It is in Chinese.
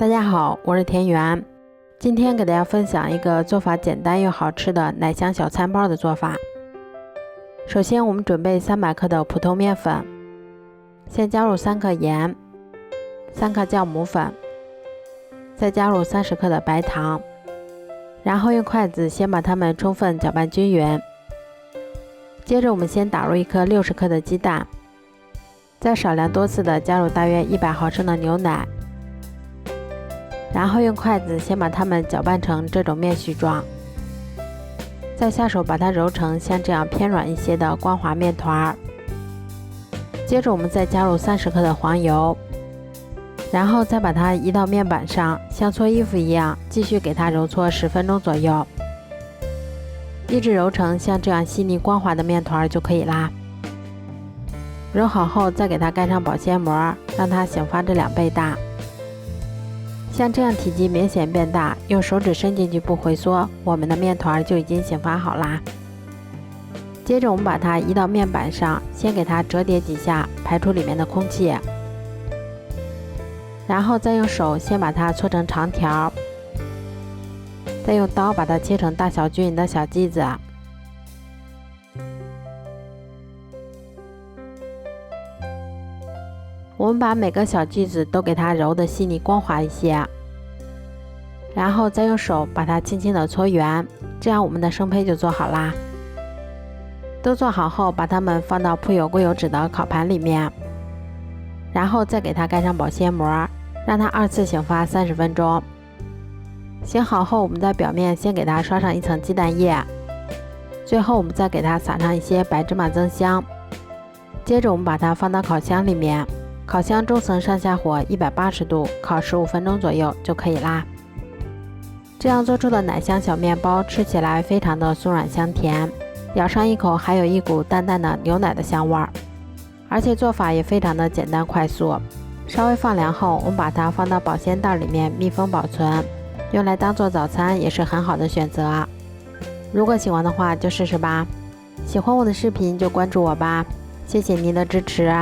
大家好，我是田园。今天给大家分享一个做法简单又好吃的奶香小餐包的做法。首先我们准备300克的普通面粉，先加入3克盐，3克酵母粉，再加入30克的白糖，然后用筷子先把它们充分搅拌均匀。接着我们先打入1颗60克的鸡蛋，再少量多次的加入大约100毫升的牛奶，然后用筷子先把它们搅拌成这种面絮状，再下手把它揉成像这样偏软一些的光滑面团。接着我们再加入30克的黄油，然后再把它移到面板上，像搓衣服一样继续给它揉搓10分钟左右，一直揉成像这样细腻光滑的面团就可以啦。揉好后再给它盖上保鲜膜，让它醒发至2倍大。像这样体积明显变大，用手指伸进去不回缩，我们的面团就已经醒发好啦。接着我们把它移到面板上，先给它折叠几下，排出里面的空气，然后再用手先把它搓成长条，再用刀把它切成大小均匀的小剂子。我们把每个小剂子都给它揉得细腻光滑一些，然后再用手把它轻轻地搓圆，这样我们的生胚就做好啦。都做好后，把它们放到铺有过油纸的烤盘里面，然后再给它盖上保鲜膜，让它2次醒发30分钟。醒好后，我们在表面先给它刷上1层鸡蛋液，最后我们再给它撒上一些白芝麻增香。接着我们把它放到烤箱里面，烤箱中层上下火180度，烤15分钟左右就可以啦。这样做出的奶香小面包吃起来非常的松软香甜，咬上一口还有一股淡淡的牛奶的香味儿，而且做法也非常的简单快速。稍微放凉后，我们把它放到保鲜袋里面密封保存，用来当做早餐也是很好的选择。如果喜欢的话就试试吧，喜欢我的视频就关注我吧，谢谢您的支持。